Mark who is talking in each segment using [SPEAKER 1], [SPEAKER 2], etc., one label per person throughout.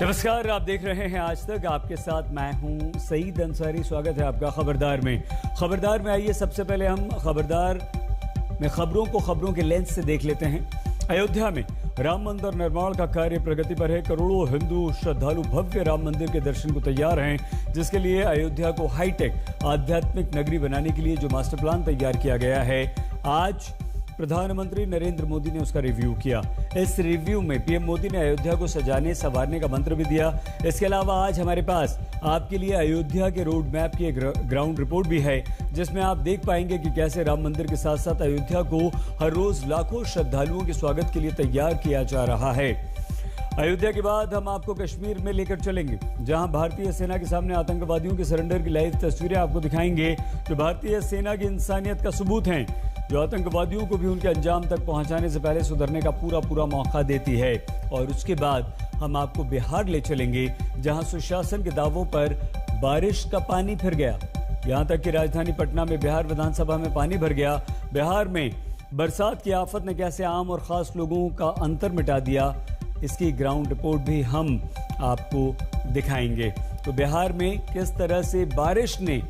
[SPEAKER 1] नमस्कार, आप देख रहे हैं आज तक। आपके साथ मैं हूं सईद अंसारी। स्वागत है आपका खबरदार में। आइए सबसे पहले हम खबरदार में खबरों के लेंस से देख लेते हैं। अयोध्या में राम मंदिर निर्माण का कार्य प्रगति पर है। करोड़ों हिंदू श्रद्धालु भव्य राम मंदिर के दर्शन को तैयार हैं, जिसके लिए अयोध्या को हाईटेक आध्यात्मिक नगरी बनाने के लिए जो मास्टर प्लान तैयार किया गया है, आज प्रधानमंत्री नरेंद्र मोदी ने उसका रिव्यू किया। इस रिव्यू में पीएम मोदी ने अयोध्या को सजाने संवारने का मंत्र भी दिया। इसके अलावा आज हमारे पास आपके लिए अयोध्या के रोड मैप की एक ग्राउंड रिपोर्ट भी है, जिसमें आप देख पाएंगे कि कैसे राम मंदिर के साथ साथ अयोध्या को हर रोज लाखों श्रद्धालुओं के स्वागत के लिए तैयार किया जा रहा है। अयोध्या के बाद हम आपको कश्मीर में लेकर चलेंगे, जहां भारतीय सेना के सामने आतंकवादियों के सरेंडर की लाइव तस्वीरें आपको दिखाएंगे, जो भारतीय सेना की इंसानियत का सबूत हैं, जो आतंकवादियों को भी उनके अंजाम तक पहुंचाने से पहले सुधरने का पूरा मौका देती है। और उसके बाद हम आपको बिहार ले चलेंगे, जहां सुशासन के दावों पर बारिश का पानी फिर गया। यहां तक कि राजधानी पटना में बिहार विधानसभा में पानी भर गया। बिहार में बरसात की आफत ने कैसे आम और खास लोगों का अंतर मिटा दिया, इसकी ग्राउंड रिपोर्ट भी हम आपको दिखाएंगे। तो बिहार में किस तरह से बारिश ने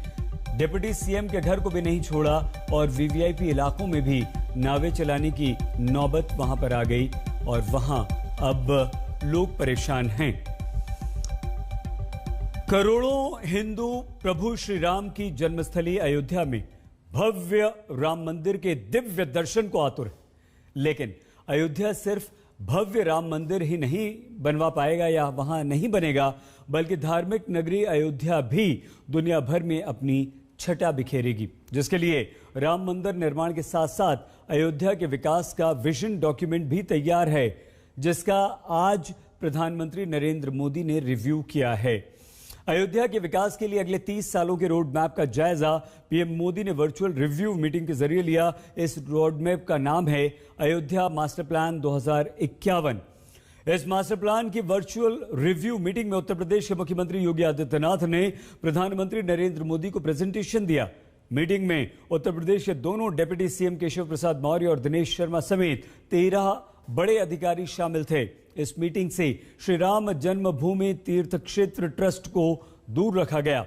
[SPEAKER 1] डिप्टी सीएम के घर को भी नहीं छोड़ा और वीवीआईपी इलाकों में भी नावें चलाने की नौबत वहां पर आ गई और वहां अब लोग परेशान हैं। करोड़ों हिंदू प्रभु श्री राम की जन्मस्थली अयोध्या में भव्य राम मंदिर के दिव्य दर्शन को आतुर है। लेकिन अयोध्या सिर्फ भव्य राम मंदिर ही नहीं बनवा पाएगा या वहां नहीं बनेगा, बल्कि धार्मिक नगरी अयोध्या भी दुनिया भर में अपनी छटा बिखेरेगी, जिसके लिए राम मंदिर निर्माण के साथ साथ अयोध्या के विकास का विजन डॉक्यूमेंट भी तैयार है, जिसका आज प्रधानमंत्री नरेंद्र मोदी ने रिव्यू किया है। अयोध्या के विकास के लिए अगले 30 सालों के रोड मैप का जायजा पीएम मोदी ने वर्चुअल रिव्यू मीटिंग के जरिए लिया। इस रोड मैप का नाम है अयोध्या मास्टर प्लान 2051। इस मास्टर प्लान की वर्चुअल रिव्यू मीटिंग में उत्तर प्रदेश के मुख्यमंत्री योगी आदित्यनाथ ने प्रधानमंत्री नरेंद्र मोदी को प्रेजेंटेशन दिया। मीटिंग में उत्तर प्रदेश के दोनों डिप्टी सीएम केशव प्रसाद मौर्य और दिनेश शर्मा समेत 13 बड़े अधिकारी शामिल थे। इस मीटिंग से श्री राम जन्मभूमि तीर्थ क्षेत्र ट्रस्ट को दूर रखा गया।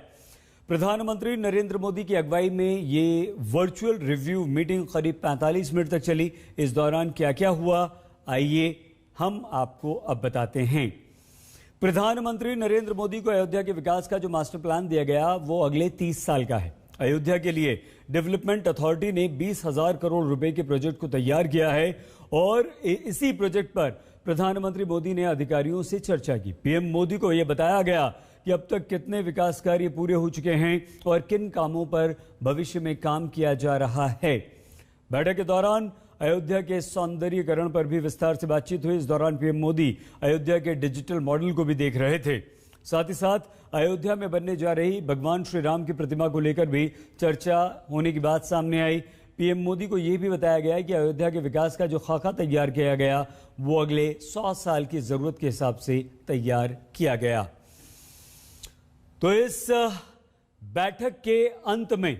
[SPEAKER 1] प्रधानमंत्री नरेंद्र मोदी की अगुवाई में ये वर्चुअल रिव्यू मीटिंग करीब 45 मिनट तक चली। इस दौरान क्या क्या हुआ, आइए हम आपको अब बताते हैं। प्रधानमंत्री नरेंद्र मोदी को अयोध्या के विकास का जो मास्टर प्लान दिया गया वो अगले 30 साल का है। अयोध्या के लिए डेवलपमेंट अथॉरिटी ने 20,000 करोड़ रुपए के प्रोजेक्ट को तैयार किया है और इसी प्रोजेक्ट पर प्रधानमंत्री मोदी ने अधिकारियों से चर्चा की। पीएम मोदी को यह बताया गया कि अब तक कितने विकास कार्य पूरे हो चुके हैं और किन कामों पर भविष्य में काम किया जा रहा है। बैठक के दौरान अयोध्या के सौंदर्यीकरण पर भी विस्तार से बातचीत हुई। इस दौरान पीएम मोदी अयोध्या के डिजिटल मॉडल को भी देख रहे थे। साथ ही साथ अयोध्या में बनने जा रही भगवान श्री राम की प्रतिमा को लेकर भी चर्चा होने की बात सामने आई। पीएम मोदी को यह भी बताया गया कि अयोध्या के विकास का जो खाका तैयार किया गया वो अगले 100 साल की जरूरत के हिसाब से तैयार किया गया। तो इस बैठक के अंत में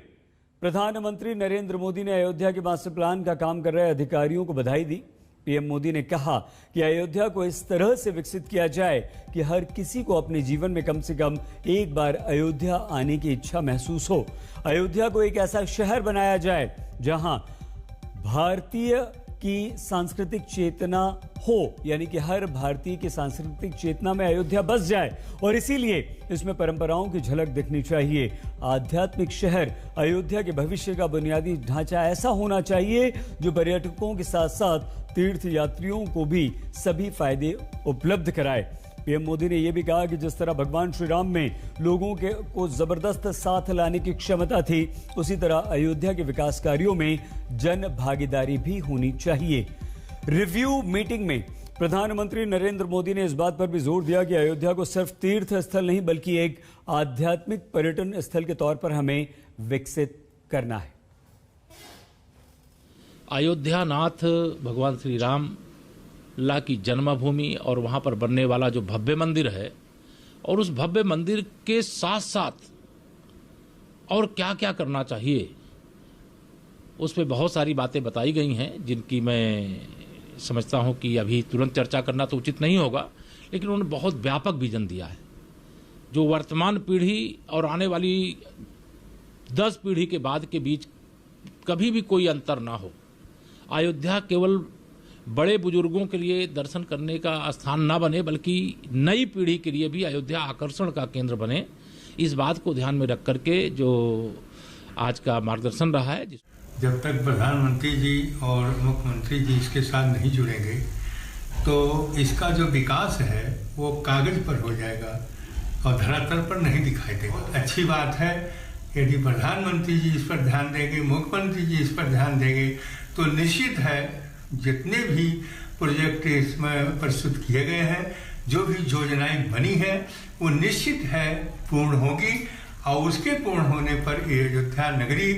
[SPEAKER 1] प्रधानमंत्री नरेंद्र मोदी ने अयोध्या के मास्टर प्लान का काम कर रहे अधिकारियों को बधाई दी। पीएम मोदी ने कहा कि अयोध्या को इस तरह से विकसित किया जाए कि हर किसी को अपने जीवन में कम से कम एक बार अयोध्या आने की इच्छा महसूस हो। अयोध्या को एक ऐसा शहर बनाया जाए जहां भारतीय की सांस्कृतिक चेतना हो, यानी कि हर भारतीय की सांस्कृतिक चेतना में अयोध्या बस जाए और इसीलिए इसमें परंपराओं की झलक दिखनी चाहिए। आध्यात्मिक शहर अयोध्या के भविष्य का बुनियादी ढांचा ऐसा होना चाहिए जो पर्यटकों के साथ साथ तीर्थ यात्रियों को भी सभी फायदे उपलब्ध कराए। पीएम मोदी ने यह भी कहा कि जिस तरह भगवान श्री राम में लोगों को जबरदस्त साथ लाने की क्षमता थी, उसी तरह अयोध्या के विकास कार्यों में जन भागीदारी भी होनी चाहिए। रिव्यू मीटिंग में प्रधानमंत्री नरेंद्र मोदी ने इस बात पर भी जोर दिया कि अयोध्या को सिर्फ तीर्थ स्थल नहीं बल्कि एक आध्यात्मिक पर्यटन स्थल के तौर पर हमें विकसित करना है।
[SPEAKER 2] अयोध्या नाथ भगवान श्री राम अल्लाह की जन्मभूमि और वहाँ पर बनने वाला जो भव्य मंदिर है और उस भव्य मंदिर के साथ साथ और क्या क्या करना चाहिए उस पर बहुत सारी बातें बताई गई हैं, जिनकी मैं समझता हूँ कि अभी तुरंत चर्चा करना तो उचित नहीं होगा, लेकिन उन्होंने बहुत व्यापक विजन दिया है, जो वर्तमान पीढ़ी और आने वाली 10 पीढ़ी के बाद के बीच कभी भी कोई अंतर ना हो। अयोध्या केवल बड़े बुजुर्गों के लिए दर्शन करने का स्थान ना बने, बल्कि नई पीढ़ी के लिए भी अयोध्या आकर्षण का केंद्र बने। इस बात को ध्यान में रख करके जो आज का मार्गदर्शन रहा है।
[SPEAKER 3] जब तक प्रधानमंत्री जी और मुख्यमंत्री जी इसके साथ नहीं जुड़ेंगे तो इसका जो विकास है वो कागज पर हो जाएगा और धरातल पर नहीं दिखाई देगा। अच्छी बात है, यदि प्रधानमंत्री जी इस पर ध्यान देंगे, मुख्यमंत्री जी इस पर ध्यान देंगे तो निश्चित है जितने भी प्रोजेक्ट इसमें प्रस्तुत किए गए हैं, जो भी योजनाएं बनी है वो निश्चित है पूर्ण होगी और उसके पूर्ण होने पर ये अयोध्या नगरी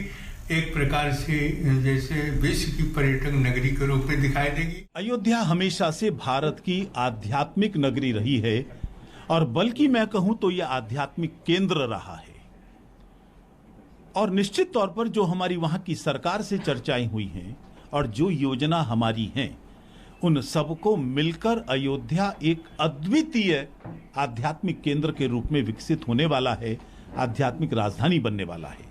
[SPEAKER 3] एक प्रकार से जैसे विश्व की पर्यटक नगरी के रूप में दिखाई देगी।
[SPEAKER 4] अयोध्या हमेशा से भारत की आध्यात्मिक नगरी रही है और बल्कि मैं कहूं तो यह आध्यात्मिक केंद्र रहा है। और निश्चित तौर पर जो हमारी वहां की सरकार से चर्चाएं हुई हैं और जो योजना हमारी हैं, उन सबको मिलकर अयोध्या एक अद्वितीय आध्यात्मिक केंद्र के रूप में विकसित होने वाला है, आध्यात्मिक राजधानी बनने वाला है।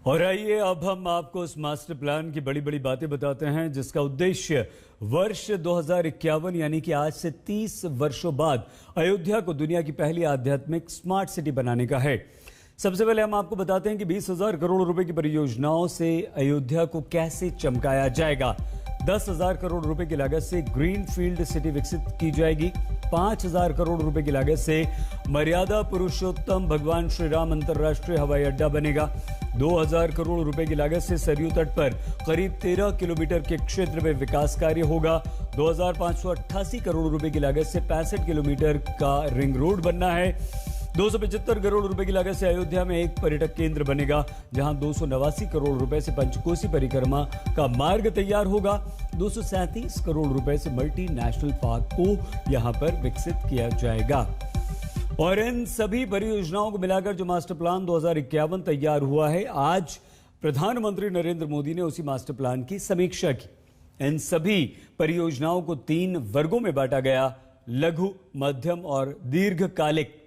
[SPEAKER 1] और आइए अब हम आपको उस मास्टर प्लान की बड़ी बड़ी बातें बताते हैं जिसका उद्देश्य वर्ष 2051 यानी कि आज से 30 वर्षों बाद अयोध्या को दुनिया की पहली आध्यात्मिक स्मार्ट सिटी बनाने का है। सबसे पहले हम आपको बताते हैं कि 20,000 करोड़ रुपए की परियोजनाओं से अयोध्या को कैसे चमकाया जाएगा। 10,000 करोड़ रुपए की लागत से ग्रीन फील्ड सिटी विकसित की जाएगी। 5,000 करोड़ रुपए की लागत से मर्यादा पुरुषोत्तम भगवान श्री राम अंतर्राष्ट्रीय हवाई अड्डा बनेगा। 2,000 करोड़ रुपए की लागत से सरयू तट पर करीब 13 किलोमीटर के क्षेत्र में विकास कार्य होगा। 2,588 करोड़ रुपए की लागत से 65 किलोमीटर का रिंग रोड बनना है। 275 करोड़ रुपए की लागत से अयोध्या में एक पर्यटक केंद्र बनेगा, जहां 289 करोड़ रुपए से पंचकोसी परिक्रमा का मार्ग तैयार होगा। 237 करोड़ रुपए से मल्टी नेशनल पार्क को यहां पर विकसित किया जाएगा। और इन सभी परियोजनाओं को मिलाकर जो मास्टर प्लान 2051 तैयार हुआ है, आज प्रधानमंत्री नरेंद्र मोदी ने उसी मास्टर प्लान की समीक्षा की। इन सभी परियोजनाओं को 3 वर्गों में बांटा गया: लघु, मध्यम और दीर्घकालिक।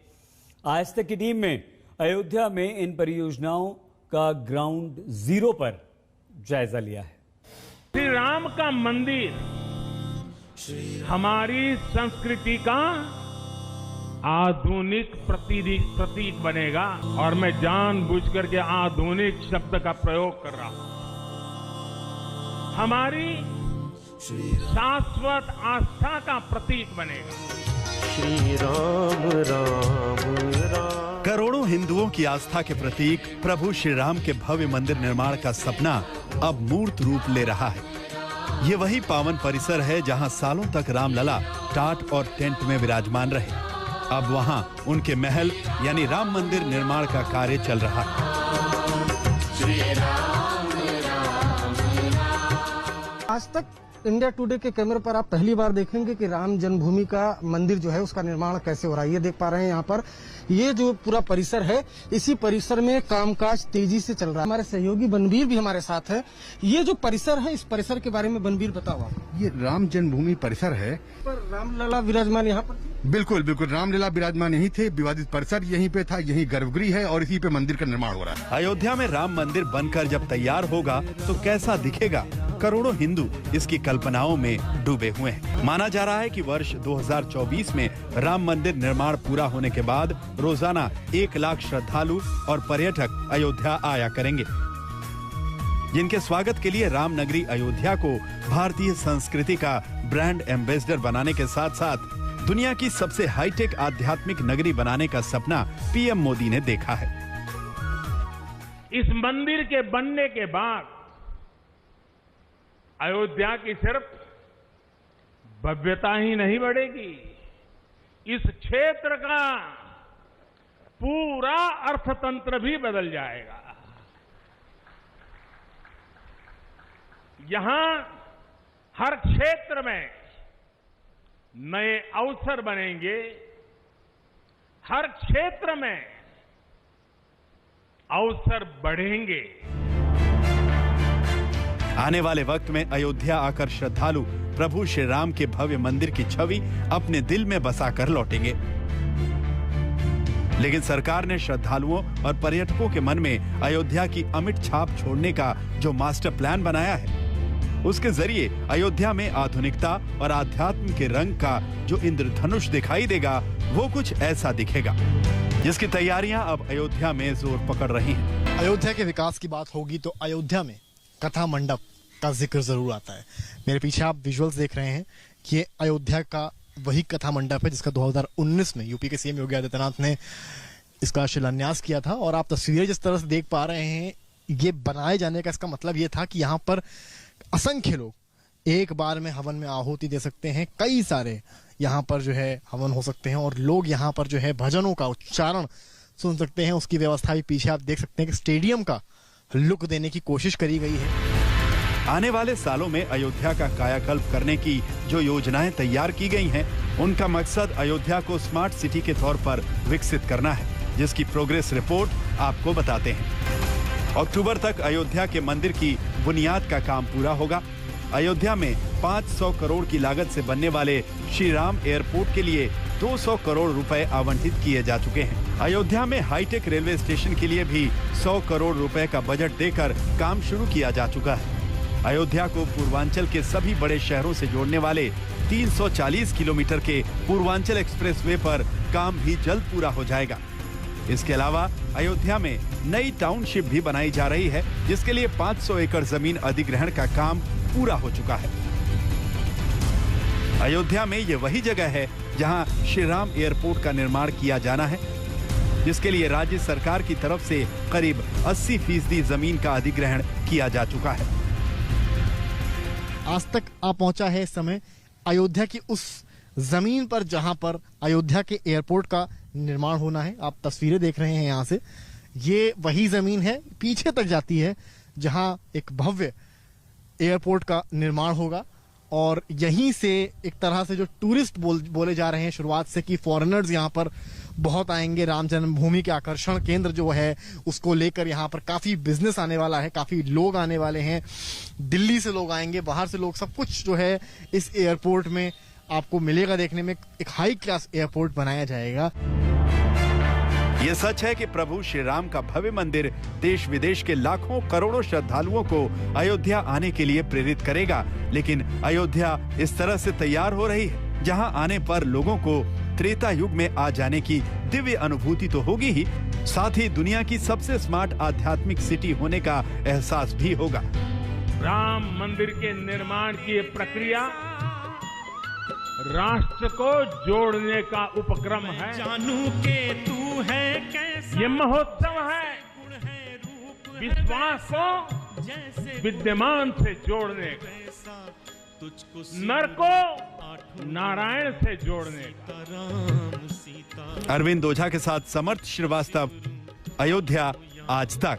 [SPEAKER 1] आज तक की टीम में अयोध्या में इन परियोजनाओं का ग्राउंड जीरो पर जायजा लिया है।
[SPEAKER 5] श्री राम का मंदिर हमारी संस्कृति का आधुनिक प्रतीक बनेगा और मैं जानबूझकर के आधुनिक शब्द का प्रयोग कर रहा हूं। हमारी शाश्वत आस्था का प्रतीक बनेगा।
[SPEAKER 6] श्री राम राम राम।
[SPEAKER 7] करोड़ों हिंदुओं की आस्था के प्रतीक प्रभु श्री राम के भव्य मंदिर निर्माण का सपना अब मूर्त रूप ले रहा है। ये वही पावन परिसर है जहां सालों तक रामलला टाट और टेंट में विराजमान रहे। अब वहां उनके महल यानी राम मंदिर निर्माण का कार्य चल रहा है।
[SPEAKER 8] आज तक इंडिया टुडे के कैमरे पर आप पहली बार देखेंगे कि राम जन्मभूमि का मंदिर जो है उसका निर्माण कैसे हो रहा है। ये देख पा रहे हैं यहाँ पर, ये जो पूरा परिसर है, इसी परिसर में कामकाज तेजी से चल रहा है। हमारे सहयोगी बनबीर भी हमारे साथ है। ये जो परिसर है, इस परिसर के बारे में बनबीर बताओ आप।
[SPEAKER 9] ये राम जन्मभूमि परिसर है।
[SPEAKER 8] पर रामलला विराजमान यहाँ पर?
[SPEAKER 9] बिल्कुल बिल्कुल, रामलला विराजमान यहीं थे। विवादित परिसर यहीं पे था, यहीं गर्भगृह है और इसी पे मंदिर का निर्माण हो रहा है।
[SPEAKER 7] अयोध्या में राम मंदिर बनकर जब तैयार होगा तो कैसा दिखेगा, करोड़ों हिंदू इसकी कल्पनाओं में डूबे हुए हैं। माना जा रहा है कि वर्ष 2024 में राम मंदिर निर्माण पूरा होने के बाद रोजाना 1 लाख श्रद्धालु और पर्यटक अयोध्या आया करेंगे, जिनके स्वागत के लिए राम नगरी अयोध्या को भारतीय संस्कृति का ब्रांड एम्बेसडर बनाने के साथ साथ दुनिया की सबसे हाईटेक आध्यात्मिक नगरी बनाने का सपना पीएम मोदी ने देखा है।
[SPEAKER 5] इस मंदिर के बनने के बाद अयोध्या की सिर्फ भव्यता ही नहीं बढ़ेगी, इस क्षेत्र का पूरा अर्थतंत्र भी बदल जाएगा। यहां हर क्षेत्र में नए अवसर बनेंगे, हर क्षेत्र में अवसर बढ़ेंगे।
[SPEAKER 7] आने वाले वक्त में अयोध्या आकर श्रद्धालु प्रभु श्री राम के भव्य मंदिर की छवि अपने दिल में बसा कर लौटेंगे। लेकिन सरकार ने श्रद्धालुओं और पर्यटकों के मन में अयोध्या की अमिट छाप छोड़ने का जो मास्टर प्लान बनाया है, उसके जरिए अयोध्या में आधुनिकता और आध्यात्म के रंग का जो इंद्रधनुष दिखाई देगा, वो कुछ ऐसा दिखेगा, जिसकी तैयारियां अब अयोध्या में जोर पकड़ रही हैं।
[SPEAKER 10] अयोध्या के विकास की बात होगी तो अयोध्या में कथा मंडप का जिक्र जरूर आता है। मेरे पीछे आप विजुअल्स देख रहे हैं कि ये अयोध्या का वही कथा मंडप है जिसका 2019 में यूपी के सीएम योगी आदित्यनाथ ने इसका शिलान्यास किया था। और आप तस्वीरें जिस तरह से देख पा रहे हैं, ये बनाए जाने का इसका मतलब ये था कि यहाँ पर असंख्य लोग एक बार में हवन में आहुति दे सकते हैं। कई सारे यहाँ पर जो है हवन हो सकते हैं और लोग यहाँ पर जो है भजनों का उच्चारण सुन सकते हैं। उसकी व्यवस्था भी पीछे आप देख सकते हैं कि स्टेडियम का लुक देने की कोशिश करी गई है।
[SPEAKER 7] आने वाले सालों में अयोध्या का कायाकल्प करने की जो योजनाएं तैयार की गई हैं, उनका मकसद अयोध्या को स्मार्ट सिटी के तौर पर विकसित करना है, जिसकी प्रोग्रेस रिपोर्ट आपको बताते हैं। अक्टूबर तक अयोध्या के मंदिर की बुनियाद का काम पूरा होगा। अयोध्या में 500 करोड़ की लागत से बनने वाले श्री राम एयरपोर्ट के लिए 200 करोड़ रुपए आवंटित किए जा चुके हैं। अयोध्या में हाईटेक रेलवे स्टेशन के लिए भी 100 करोड़ रुपए का बजट देकर काम शुरू किया जा चुका है। अयोध्या को पूर्वांचल के सभी बड़े शहरों से जोड़ने वाले 340 किलोमीटर के पूर्वांचल एक्सप्रेसवे पर काम भी जल्द पूरा हो जाएगा। इसके अलावा अयोध्या में नई टाउनशिप भी बनाई जा रही है, जिसके लिए 500 एकड़ जमीन अधिग्रहण का काम पूरा हो चुका है। अयोध्या में ये वही जगह है जहां श्री राम एयरपोर्ट का निर्माण किया जाना है, जिसके लिए राज्य सरकार की तरफ से करीब 80% जमीन का अधिग्रहण किया जा चुका है।
[SPEAKER 10] आज तक आ पहुंचा है समय अयोध्या की उस जमीन पर जहां पर अयोध्या के एयरपोर्ट का निर्माण होना है। आप तस्वीरें देख रहे हैं यहाँ से, ये वही जमीन है, पीछे तक जाती है जहां एक भव्य एयरपोर्ट का निर्माण होगा। और यहीं से एक तरह से जो टूरिस्ट बोले जा रहे हैं शुरुआत से कि फॉरेनर्स यहाँ पर बहुत आएंगे। राम जन्मभूमि के आकर्षण केंद्र जो है उसको लेकर यहाँ पर काफी बिजनेस आने वाला है, काफी लोग आने वाले हैं। दिल्ली से लोग आएंगे, बाहर से लोग, सब कुछ जो है इस एयरपोर्ट में आपको मिलेगा देखने में। एक हाई क्लास एयरपोर्ट बनाया जाएगा।
[SPEAKER 7] ये सच है कि प्रभु श्री राम का भव्य मंदिर देश विदेश के लाखों करोड़ों श्रद्धालुओं को अयोध्या आने के लिए प्रेरित करेगा। लेकिन अयोध्या इस तरह से तैयार हो रही है जहां आने पर लोगों को त्रेता युग में आ जाने की दिव्य अनुभूति तो होगी ही, साथ ही दुनिया की सबसे स्मार्ट आध्यात्मिक सिटी होने का एहसास भी होगा।
[SPEAKER 5] राम मंदिर के निर्माण की ये प्रक्रिया राष्ट्र को जोड़ने का उपक्रम है। जानू के तू है कैसा, ये महोत्सव है विश्वास को विद्यमान से जोड़ने का, नर को नारायण से जोड़ने का।
[SPEAKER 7] अरविंद ओझा के साथ समर्थ श्रीवास्तव, अयोध्या आज तक।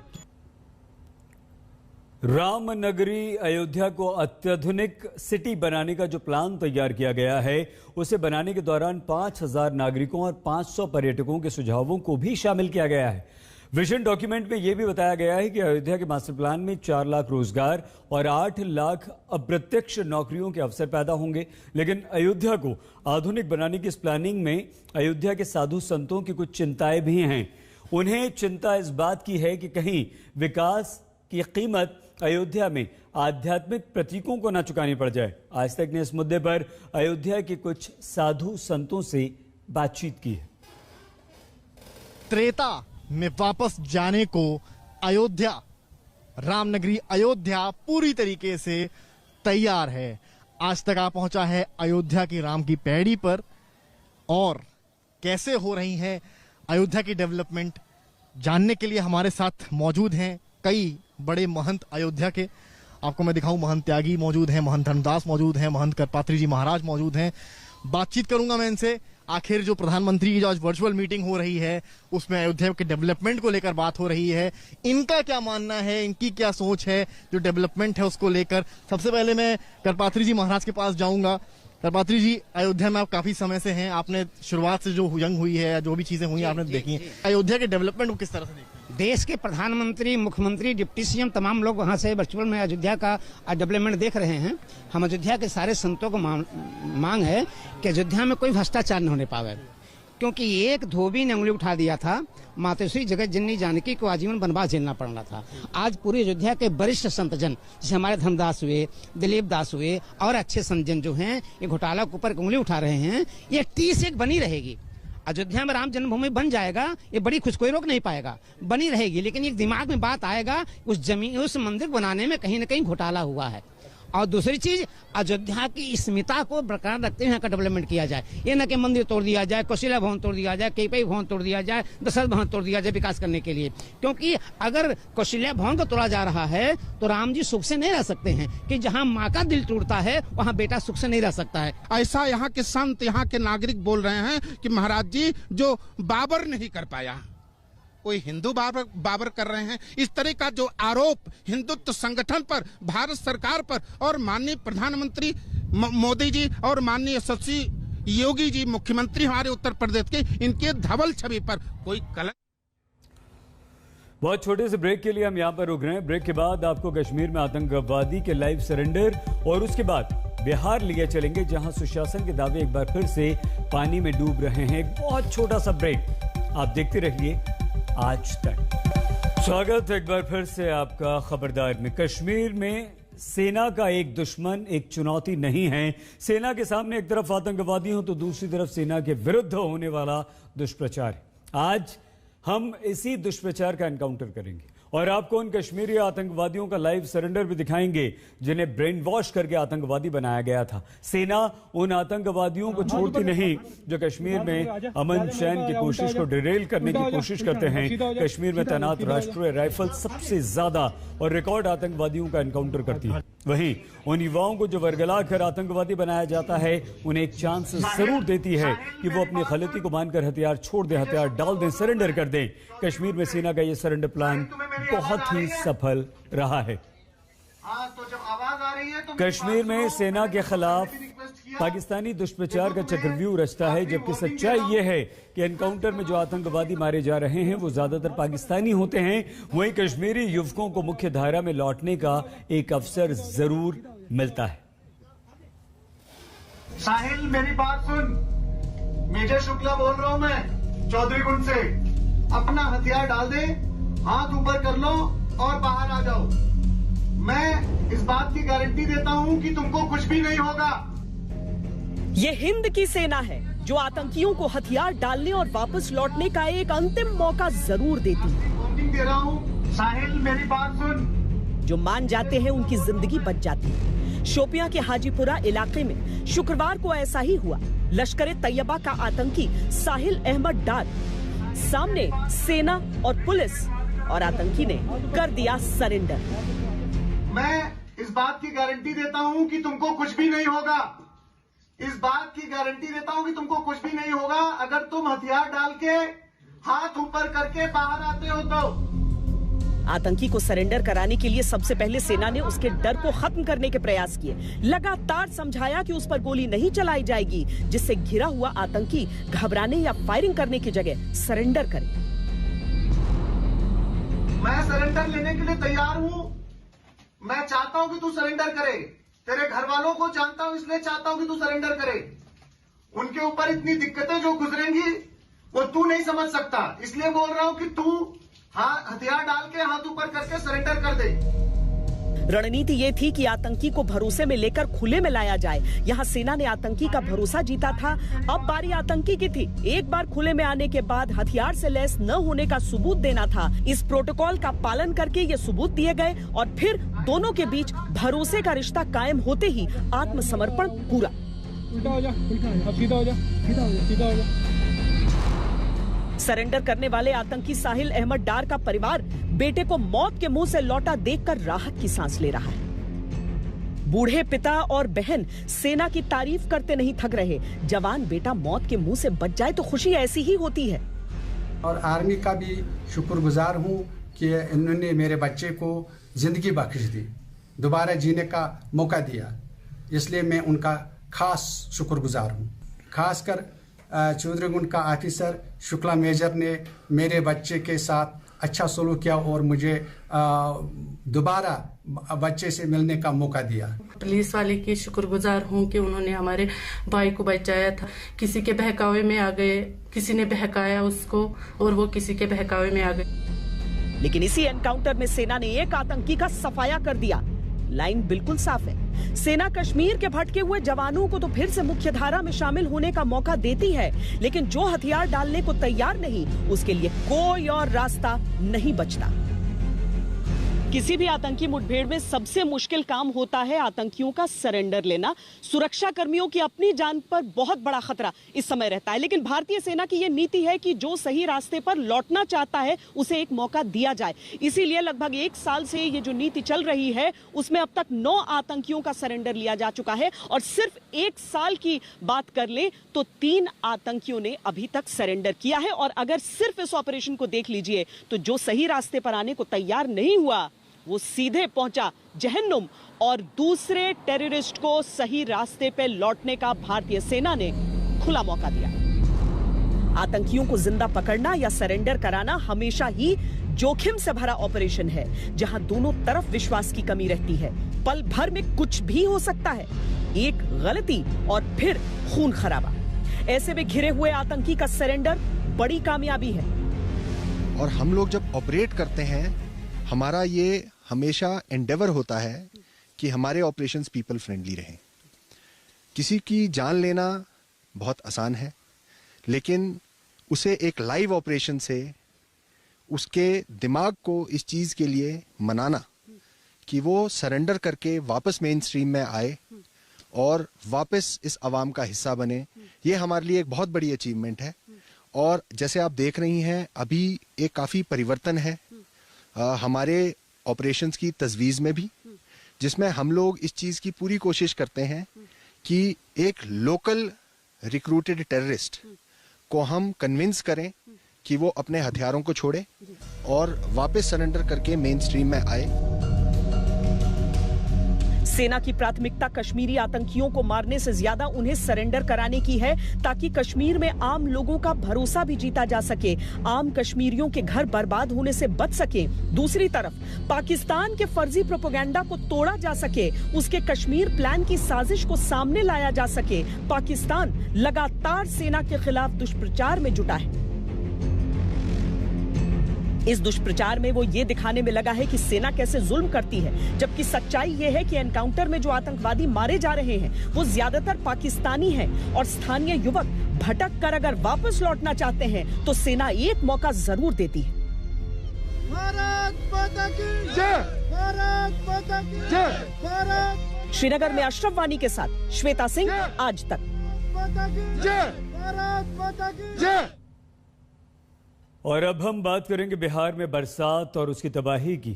[SPEAKER 1] राम नगरी अयोध्या को अत्याधुनिक सिटी बनाने का जो प्लान तैयार किया गया है, उसे बनाने के दौरान 5000 नागरिकों और 500 पर्यटकों के सुझावों को भी शामिल किया गया है। विजन डॉक्यूमेंट में यह भी बताया गया है कि अयोध्या के मास्टर प्लान में 4 लाख रोजगार और 8 लाख अप्रत्यक्ष नौकरियों के अवसर पैदा होंगे। लेकिन अयोध्या को आधुनिक बनाने की इस प्लानिंग में अयोध्या के साधु संतों की कुछ चिंताएं भी हैं। उन्हें चिंता इस बात की है कि कहीं विकास की कीमत अयोध्या में आध्यात्मिक प्रतीकों को न चुकानी पड़ जाए। आज तक ने इस मुद्दे पर अयोध्या के कुछ साधु संतों से बातचीत की है।
[SPEAKER 10] त्रेता में वापस जाने को अयोध्या, रामनगरी अयोध्या पूरी तरीके से तैयार है। आज तक आ पहुंचा है अयोध्या की राम की पैड़ी पर। और कैसे हो रही है अयोध्या की डेवलपमेंट जानने के लिए हमारे साथ मौजूद हैं कई बड़े महंत अयोध्या के। आपको मैं दिखाऊं, महंत त्यागी मौजूद हैं, महंत धर्मदास मौजूद हैं, महंत करपात्री जी महाराज मौजूद हैं। बातचीत करूंगा मैं इनसे। आखिर जो प्रधानमंत्री की जो आज वर्चुअल मीटिंग हो रही है उसमें अयोध्या के डेवलपमेंट को लेकर बात हो रही है, इनका क्या मानना है, इनकी क्या सोच है जो डेवलपमेंट है उसको लेकर। सबसे पहले मैं करपात्री जी महाराज के पास जाऊंगा। करपात्री जी, अयोध्या में आप काफी समय से हैं, आपने शुरुआत से जो यंग हुई है या जो भी चीजें हुई आपने देखी हैं, अयोध्या के डेवलपमेंट को किस तरह से देखते हैं?
[SPEAKER 11] देश के प्रधानमंत्री, मुख्यमंत्री, डिप्टी सीएम तमाम लोग वहां से वर्चुअल में अयोध्या का डेवलपमेंट देख रहे हैं। हम अयोध्या के सारे संतों को मांग है कि अयोध्या में कोई भ्रष्टाचार न होने पावे, क्योंकि एक धोबी ने उंगली उठा दिया था, मातोश्री जगत जननी जानकी को आजीवन वनवास झेलना पड़ रहा था। आज पूरी अयोध्या के वरिष्ठ संतजन, जैसे हमारे धर्मदास हुए, दिलीप दास हुए और अच्छे संतजन जो हैं, ये घोटाला के ऊपर उंगली उठा रहे हैं। ये 30 बनी रहेगी। अयोध्या में राम जन्मभूमि बन जाएगा, ये बड़ी खुश, कोई रोक नहीं पाएगा, बनी रहेगी। लेकिन एक दिमाग में बात आएगा, उस मंदिर बनाने में कहीं न कहीं घोटाला हुआ है। और दूसरी चीज, अयोध्या की स्मिता को बरकरार रखते हुए यहाँ का डेवलपमेंट किया जाए। ये न कि मंदिर तोड़ दिया जाए, कौशल्या भवन तोड़ दिया जाए, कैपई भवन तोड़ दिया जाए, दशरथ भवन तोड़ दिया जाए विकास करने के लिए। क्योंकि अगर कौशल्या भवन को तोड़ा जा रहा है तो राम जी सुख से नहीं रह सकते हैं, कि जहाँ माँ का दिल टूटता है वहाँ बेटा सुख से नहीं रह सकता है।
[SPEAKER 12] ऐसा यहाँ के संत, यहाँ के नागरिक बोल रहे हैं कि महाराज जी जो बाबर नहीं कर पाया, कोई हिंदू बाबर कर रहे हैं। इस तरह का जो आरोप हिंदुत्व संगठन पर, भारत सरकार पर और माननीय प्रधानमंत्री मोदी जी और माननीय यशस्वी योगी जी मुख्यमंत्री हमारे उत्तर प्रदेश के, इनके धवल छवि पर कोई कलंक।
[SPEAKER 1] बहुत छोटे से ब्रेक के लिए हम यहाँ पर रुक रहे हैं। ब्रेक के बाद आपको कश्मीर में आतंकवादी के लाइव सरेंडर और उसके बाद बिहार लिए चलेंगे, जहां सुशासन के दावे एक बार फिर से पानी में डूब रहे हैं। एक बहुत छोटा सा ब्रेक, आप देखते रहिए आज तक। स्वागत एक बार फिर से आपका खबरदार में। कश्मीर में सेना का एक दुश्मन एक चुनौती नहीं है। सेना के सामने एक तरफ आतंकवादी हो तो दूसरी तरफ सेना के विरुद्ध होने वाला दुष्प्रचार है। आज हम इसी दुष्प्रचार का एनकाउंटर करेंगे और आपको उन कश्मीरी आतंकवादियों का लाइव सरेंडर भी दिखाएंगे जिन्हें ब्रेन वॉश करके आतंकवादी बनाया गया था। सेना उन आतंकवादियों को छोड़ती नहीं जो कश्मीर में अमन चैन की कोशिश को डिरेल करने की कोशिश करते हैं। कश्मीर में तैनात राष्ट्रीय राइफल सबसे ज्यादा और रिकॉर्ड आतंकवादियों का एनकाउंटर करती है। वहीं उन युवाओं को जो वर्गला कर आतंकवादी बनाया जाता है, उन्हें एक चांस जरूर देती है कि वो अपनी गलती को मानकर हथियार छोड़ दें, हथियार डाल दें, सरेंडर कर दें। कश्मीर में सेना का ये सरेंडर प्लान बहुत ही सफल रहा है। कश्मीर में सेना के खिलाफ पाकिस्तानी दुष्प्रचार का चक्रव्यूह रचता है, जबकि सच्चाई यह है कि एनकाउंटर में जो आतंकवादी मारे जा रहे हैं वो ज्यादातर पाकिस्तानी होते हैं। वहीं कश्मीरी युवकों को मुख्य धारा में लौटने का एक अवसर जरूर मिलता है।
[SPEAKER 13] साहिल, मेरी बात सुन। मेजर शुक्ला बोल रहा हूं मैं, चौधरी गुंड से। अपना हथियार डाल दे, हाथ ऊपर कर लो और बाहर आ जाओ। मैं इस बात की गारंटी देता हूं कि तुमको कुछ भी नहीं होगा।
[SPEAKER 14] ये हिंद की सेना है जो आतंकियों को हथियार डालने और वापस लौटने का एक अंतिम मौका जरूर देती है।
[SPEAKER 13] वार्निंग दे रहा हूं। साहिल, मेरी बात सुन।
[SPEAKER 14] जो मान जाते हैं उनकी जिंदगी बच जाती है। शोपियां के हाजीपुरा इलाके में शुक्रवार को ऐसा ही हुआ। लश्कर तैयबा का आतंकी साहिल अहमद डार सामने सेना और पुलिस, और आतंकी ने कर दिया सरेंडर।
[SPEAKER 13] मैं इस बात की गारंटी देता हूं कि तुमको कुछ भी नहीं होगा। इस बात की गारंटी देता हूं कि तुमको कुछ भी नहीं होगा अगर तुम हथियार डाल के हाथ ऊपर करके बाहर आते हो तो।
[SPEAKER 14] आतंकी को सरेंडर कराने के लिए सबसे पहले सेना ने उसके डर को खत्म करने के प्रयास किए। लगातार समझाया कि उस पर गोली नहीं चलाई जाएगी, जिससे घिरा हुआ आतंकी घबराने या फायरिंग करने की जगह सरेंडर करे।
[SPEAKER 13] मैं सरेंडर लेने के लिए तैयार हूं। मैं चाहता हूं कि तू सरेंडर करे। तेरे घर वालों को जानता हूं, इसलिए चाहता हूं कि तू सरेंडर करे। उनके ऊपर इतनी दिक्कतें जो गुजरेंगी वो तू नहीं समझ सकता, इसलिए बोल रहा हूं कि तू हथियार डाल के हाथ ऊपर करके सरेंडर कर दे।
[SPEAKER 14] रणनीति ये थी कि आतंकी को भरोसे में लेकर खुले में लाया जाए। यहाँ सेना ने आतंकी का भरोसा जीता था, अब बारी आतंकी की थी। एक बार खुले में आने के बाद हथियार से लैस न होने का सबूत देना था। इस प्रोटोकॉल का पालन करके ये सबूत दिए गए और फिर दोनों के बीच भरोसे का रिश्ता कायम होते ही आत्मसमर्पण पूरा। सरेंडर करने वाले आतंकी साहिल अहमद डार का परिवार बेटे को मौत के मुंह से लौटा देखकर राहत की सांस ले रहा है। बूढ़े पिता और बहन सेना की तारीफ करते नहीं थक रहे। जवान बेटा मौत के मुंह से बच जाए तो खुशी ऐसी ही होती है।
[SPEAKER 15] और आर्मी का भी शुक्रगुजार हूं कि इन्होंने मेरे बच्चे को जिंदगी बख्श दी, दोबारा जीने का मौका दिया, इसलिए मैं उनका खास शुक्रगुजार हूं। खासकर चौधरी गुंड का ऑफिसर शुक्ला मेजर ने मेरे बच्चे के साथ अच्छा सलूक किया और मुझे दोबारा बच्चे से मिलने का मौका दिया।
[SPEAKER 16] पुलिस वाले की शुक्रगुजार हूँ कि उन्होंने हमारे भाई को बचाया था। किसी के बहकावे में आ गए, किसी ने बहकाया उसको और वो किसी के बहकावे में आ गए।
[SPEAKER 14] लेकिन इसी एनकाउंटर में सेना ने एक आतंकी का सफाया कर दिया। लाइन बिल्कुल साफ है। सेना कश्मीर के भटके हुए जवानों को तो फिर से मुख्यधारा में शामिल होने का मौका देती है, लेकिन जो हथियार डालने को तैयार नहीं, उसके लिए कोई और रास्ता नहीं बचता। किसी भी आतंकी मुठभेड़ में सबसे मुश्किल काम होता है आतंकियों का सरेंडर लेना। सुरक्षा कर्मियों की अपनी जान पर बहुत बड़ा खतरा इस समय रहता है, लेकिन भारतीय सेना की यह नीति है कि जो सही रास्ते पर लौटना चाहता है उसे एक मौका दिया जाए। इसीलिए लगभग 1 साल से ये जो नीति चल रही है उसमें अब तक 9 आतंकियों का सरेंडर लिया जा चुका है, और सिर्फ 1 साल की बात कर ले तो 3 आतंकियों ने अभी तक सरेंडर किया है। और अगर सिर्फ इस ऑपरेशन को देख लीजिए तो जो सही रास्ते पर आने को तैयार नहीं हुआ वो सीधे पहुंचा जहन्नुम, और दूसरे टेररिस्ट को सही रास्ते पे लौटने का भारतीय सेना ने खुला मौका दिया। आतंकियों को जिंदा पकड़ना या सरेंडर कराना हमेशा ही जोखिम से भरा ऑपरेशन है, जहां दोनों तरफ विश्वास की कमी रहती है। पल भर में कुछ भी हो सकता है, एक गलती और फिर खून खराबा। ऐसे में घिरे हुए आतंकी का सरेंडर बड़ी कामयाबी है।
[SPEAKER 17] और हम लोग जब ऑपरेट करते हैं, हमारा ये हमेशा एंडेवर होता है कि हमारे ऑपरेशंस पीपल फ्रेंडली रहें। किसी की जान लेना बहुत आसान है, लेकिन उसे एक लाइव ऑपरेशन से उसके दिमाग को इस चीज़ के लिए मनाना कि वो सरेंडर करके वापस मेन स्ट्रीम में आए और वापस इस अवाम का हिस्सा बने, ये हमारे लिए एक बहुत बड़ी अचीवमेंट है। और जैसे आप देख रही हैं, अभी एक काफ़ी परिवर्तन है हमारे ऑपरेशंस की तजवीज़ में भी, जिसमें हम लोग इस चीज़ की पूरी कोशिश करते हैं कि एक लोकल रिक्रूटेड टेररिस्ट को हम कन्विंस करें कि वो अपने हथियारों को छोड़े और वापस सरेंडर करके मेन स्ट्रीम में आए।
[SPEAKER 14] सेना की प्राथमिकता कश्मीरी आतंकियों को मारने से ज्यादा उन्हें सरेंडर कराने की है, ताकि कश्मीर में आम लोगों का भरोसा भी जीता जा सके, आम कश्मीरियों के घर बर्बाद होने से बच सके। दूसरी तरफ पाकिस्तान के फर्जी प्रोपेगेंडा को तोड़ा जा सके, उसके कश्मीर प्लान की साजिश को सामने लाया जा सके। पाकिस्तान लगातार सेना के खिलाफ दुष्प्रचार में जुटा है। इस दुष्प्रचार में वो ये दिखाने में लगा है कि सेना कैसे जुल्म करती है, जबकि सच्चाई ये है कि एनकाउंटर में जो आतंकवादी मारे जा रहे हैं वो ज्यादातर पाकिस्तानी हैं, और स्थानीय युवक भटक कर अगर वापस लौटना चाहते हैं तो सेना एक मौका जरूर देती है।
[SPEAKER 18] भारत माता की जय, भारत माता की जय, भारत।
[SPEAKER 14] श्रीनगर में अशरफ वानी के साथ श्वेता सिंह, आज तक।
[SPEAKER 18] माता की जय, भारत माता की जय।
[SPEAKER 1] और अब हम बात करेंगे बिहार में बरसात और उसकी तबाही की।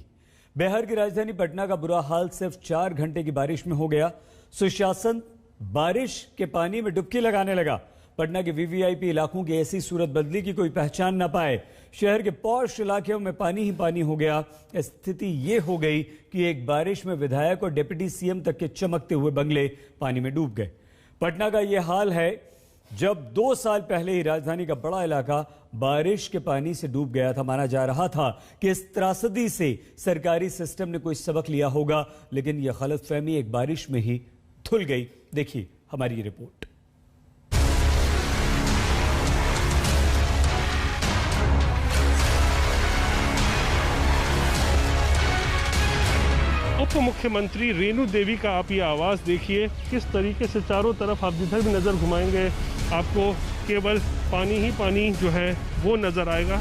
[SPEAKER 1] बिहार की राजधानी पटना का बुरा हाल सिर्फ 4 घंटे की बारिश में हो गया। सुशासन बारिश के पानी में डुबकी लगाने लगा। पटना के वीवीआईपी इलाकों की ऐसी सूरत बदली की कोई पहचान न पाए। शहर के पॉश इलाकों में पानी ही पानी हो गया। स्थिति ये हो गई कि एक बारिश में विधायक और डिप्टी सीएम तक के चमकते हुए बंगले पानी में डूब गए। पटना का यह हाल है जब 2 साल पहले ही राजधानी का बड़ा इलाका बारिश के पानी से डूब गया था। माना जा रहा था कि इस त्रासदी से सरकारी सिस्टम ने कोई सबक लिया होगा, लेकिन यह गलतफहमी एक बारिश में ही धुल गई। देखिए हमारी रिपोर्ट।
[SPEAKER 19] उप मुख्यमंत्री रेणु देवी का आप ये आवास देखिए, किस तरीके से चारों तरफ आप जिधर भी नजर घुमाएंगे आपको केवल पानी ही पानी जो है वो नजर आएगा।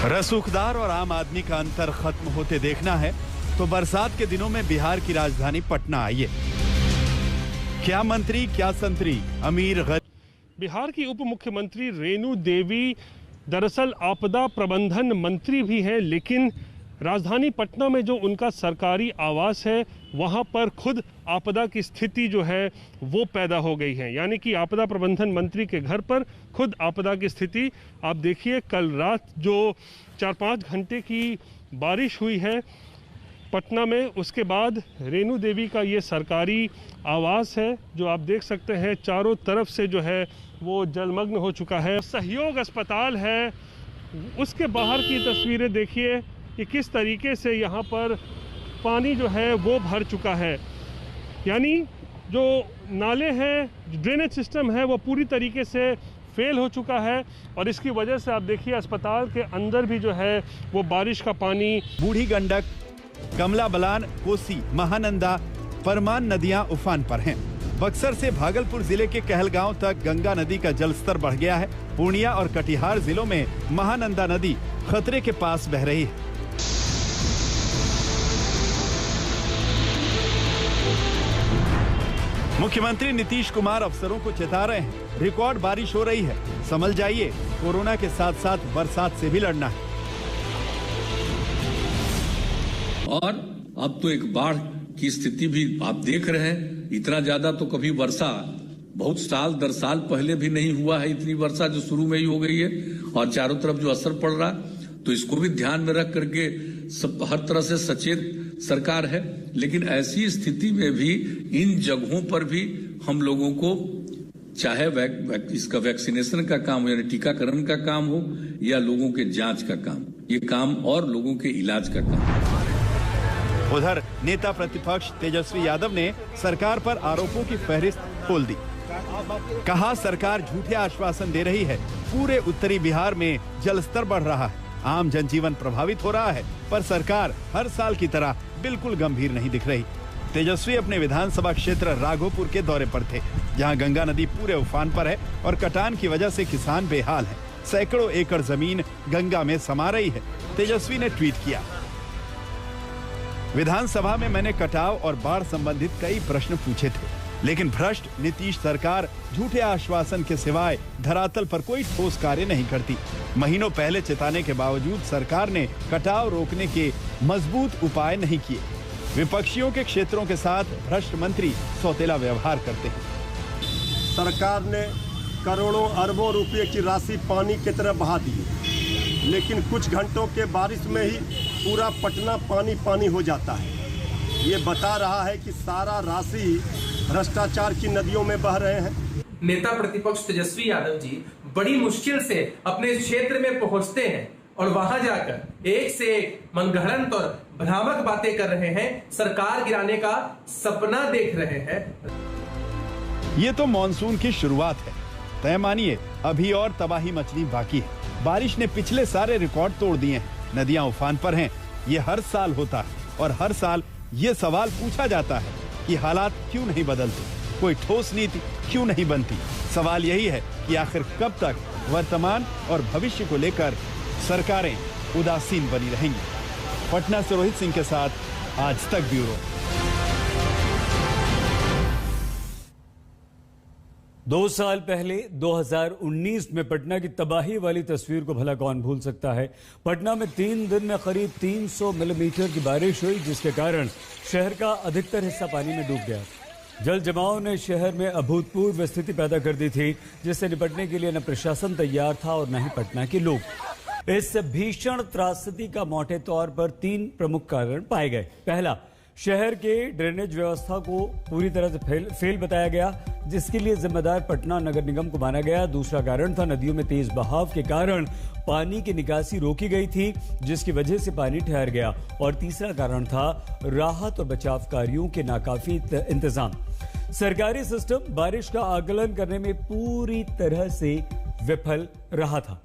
[SPEAKER 7] रसूखदार और आम आदमी का अंतर खत्म होते देखना है तो बरसात के दिनों में बिहार की राजधानी पटना आइए। क्या मंत्री क्या संतरी, अमीर गरीब।
[SPEAKER 19] बिहार की उप मुख्यमंत्री रेणु देवी दरअसल आपदा प्रबंधन मंत्री भी हैं, लेकिन राजधानी पटना में जो उनका सरकारी आवास है वहां पर खुद आपदा की स्थिति जो है वो पैदा हो गई है। यानी कि आपदा प्रबंधन मंत्री के घर पर खुद आपदा की स्थिति। आप देखिए कल रात जो 4-5 घंटे की बारिश हुई है, पटना में। उसके बाद रेणु देवी का ये सरकारी आवास है जो आप देख सकते हैं चारों तरफ से जो है वो जलमग्न हो चुका है। सहयोग अस्पताल है, उसके बाहर की तस्वीरें देखिए कि किस तरीके से यहाँ पर पानी जो है वो भर चुका है। यानी जो नाले हैं, ड्रेनेज सिस्टम है वो पूरी तरीके से फेल हो चुका है और इसकी वजह से आप देखिए अस्पताल के अंदर भी जो है वो बारिश का पानी।
[SPEAKER 7] बूढ़ी गंडक, कमला बलान, कोसी, महानंदा, परमान नदियां उफान पर हैं। बक्सर से भागलपुर जिले के कहलगांव तक गंगा नदी का जलस्तर बढ़ गया है। पूर्णिया और कटिहार जिलों में महानंदा नदी खतरे के पास बह रही है। मुख्यमंत्री नीतीश कुमार अफसरों को चेता रहे हैं, रिकॉर्ड बारिश हो रही है, संभल जाइए, कोरोना के साथ साथ बरसात से भी लड़ना है।
[SPEAKER 20] और अब तो एक बाढ़ की स्थिति भी आप देख रहे हैं। इतना ज्यादा तो कभी वर्षा बहुत साल दर साल पहले भी नहीं हुआ है। इतनी वर्षा जो शुरू में ही हो गई है और चारों तरफ जो असर पड़ रहा, तो इसको भी ध्यान में रख करके सब हर तरह से सचेत सरकार है। लेकिन ऐसी स्थिति में भी इन जगहों पर भी हम लोगों को चाहे इसका वैक्सीनेशन का काम हो, यानी टीकाकरण का काम हो, या लोगों के जांच का काम, ये काम और लोगों के इलाज का काम।
[SPEAKER 7] उधर नेता प्रतिपक्ष तेजस्वी यादव ने सरकार पर आरोपों की फहरिस्त खोल दी। कहा सरकार झूठे आश्वासन दे रही है, पूरे उत्तरी बिहार में जलस्तर बढ़ रहा है, आम जनजीवन प्रभावित हो रहा है, पर सरकार हर साल की तरह बिल्कुल गंभीर नहीं दिख रही। तेजस्वी अपने विधानसभा क्षेत्र राघोपुर के दौरे पर थे, जहां गंगा नदी पूरे उफान पर है और कटान की वजह से किसान बेहाल हैं। सैकड़ों एकड़ जमीन गंगा में समा रही है। तेजस्वी ने ट्वीट किया, विधानसभा में मैंने कटाव और बाढ़ संबंधित कई प्रश्न पूछे थे, लेकिन भ्रष्ट नीतीश सरकार झूठे आश्वासन के सिवाय धरातल पर कोई ठोस कार्य नहीं करती। महीनों पहले चेताने के बावजूद सरकार ने कटाव रोकने के मजबूत उपाय नहीं किए। विपक्षियों के क्षेत्रों के साथ भ्रष्ट मंत्री सौतेला व्यवहार करते हैं।
[SPEAKER 21] सरकार ने करोड़ों अरबों रुपए की राशि पानी की तरह बहा दी, लेकिन कुछ घंटों के बारिश में ही पूरा पटना पानी पानी हो जाता है। ये बता रहा है कि सारा राशि भ्रष्टाचार की नदियों में बह रहे हैं।
[SPEAKER 22] नेता प्रतिपक्ष तेजस्वी यादव जी बड़ी मुश्किल से अपने क्षेत्र में पहुंचते हैं और वहां जाकर एक से एक मनगढ़ंत और भ्रामक बातें कर रहे हैं, सरकार गिराने का सपना देख रहे हैं।
[SPEAKER 7] ये तो मानसून की शुरुआत है, तय मानिए अभी और तबाही मचनी बाकी है। बारिश ने पिछले सारे रिकॉर्ड तोड़ दिए हैं, नदियां उफान पर हैं। ये हर साल होता है और हर साल ये सवाल पूछा जाता है कि हालात क्यों नहीं बदलते, कोई ठोस नीति क्यों नहीं बनती। सवाल यही है कि आखिर कब तक वर्तमान और भविष्य को लेकर सरकारें उदासीन बनी रहेंगी। पटना से रोहित सिंह के साथ आज तक ब्यूरो।
[SPEAKER 1] 2 साल पहले 2019 में पटना की तबाही वाली तस्वीर को भला कौन भूल सकता है। पटना में 3 दिन में करीब 300 मिलीमीटर की बारिश हुई, जिसके कारण शहर का अधिकतर हिस्सा पानी में डूब गया। जल जमाव ने शहर में अभूतपूर्व स्थिति पैदा कर दी थी, जिससे निपटने के लिए न प्रशासन तैयार था और न ही पटना के लोग। इस भीषण त्रासदी का मोटे तौर पर 3 प्रमुख कारण पाए गए। पहला, शहर के ड्रेनेज व्यवस्था को पूरी तरह से फेल बताया गया, जिसके लिए जिम्मेदार पटना नगर निगम को माना गया। दूसरा कारण था नदियों में तेज बहाव के कारण पानी की निकासी रोकी गई थी, जिसकी वजह से पानी ठहर गया। और तीसरा कारण था राहत और बचाव कार्यों के नाकाफी इंतजाम। सरकारी सिस्टम बारिश का आकलन करने में पूरी तरह से विफल रहा था।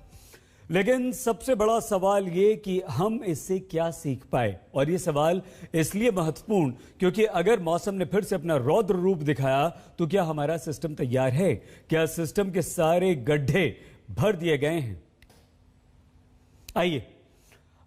[SPEAKER 1] लेकिन सबसे बड़ा सवाल ये कि हम इससे क्या सीख पाए, और ये सवाल इसलिए महत्वपूर्ण क्योंकि अगर मौसम ने फिर से अपना रौद्र रूप दिखाया तो क्या हमारा सिस्टम तैयार है? क्या सिस्टम के सारे गड्ढे भर दिए गए हैं? आइए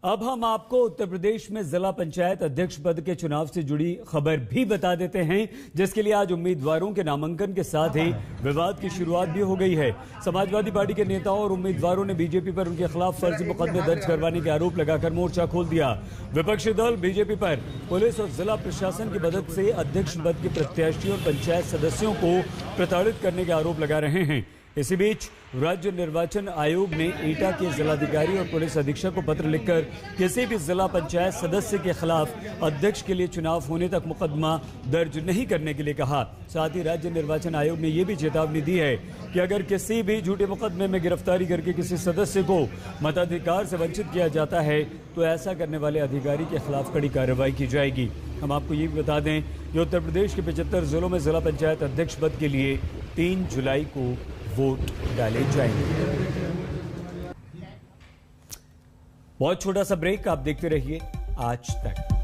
[SPEAKER 1] अब हम आपको उत्तर प्रदेश में जिला पंचायत अध्यक्ष पद के चुनाव से जुड़ी खबर भी बता देते हैं, जिसके लिए आज उम्मीदवारों के नामांकन के साथ ही विवाद की शुरुआत भी हो गई है। समाजवादी पार्टी के नेताओं और उम्मीदवारों ने बीजेपी पर उनके खिलाफ फर्जी मुकदमे दर्ज करवाने के आरोप लगाकर मोर्चा खोल दिया। विपक्षी दल बीजेपी पर पुलिस और जिला प्रशासन की मदद से अध्यक्ष पद के प्रत्याशी और पंचायत सदस्यों को प्रताड़ित करने के आरोप लगा रहे हैं। इसी बीच राज्य निर्वाचन आयोग ने एटा के जिलाधिकारी और पुलिस अधीक्षक को पत्र लिखकर किसी भी जिला पंचायत सदस्य के खिलाफ अध्यक्ष के लिए चुनाव होने तक मुकदमा दर्ज नहीं करने के लिए कहा। साथ ही राज्य निर्वाचन आयोग ने यह भी चेतावनी दी है कि अगर किसी भी झूठे मुकदमे में गिरफ्तारी करके किसी सदस्य को मताधिकार से वंचित किया जाता है तो ऐसा करने वाले अधिकारी के खिलाफ कड़ी कार्रवाई की जाएगी। हम आपको ये भी बता दें कि उत्तर प्रदेश के 75 जिलों में जिला पंचायत अध्यक्ष पद के लिए 3 जुलाई को वोट डाले जाएंगे। बहुत छोटा सा ब्रेक, आप देखते रहिए आज तक।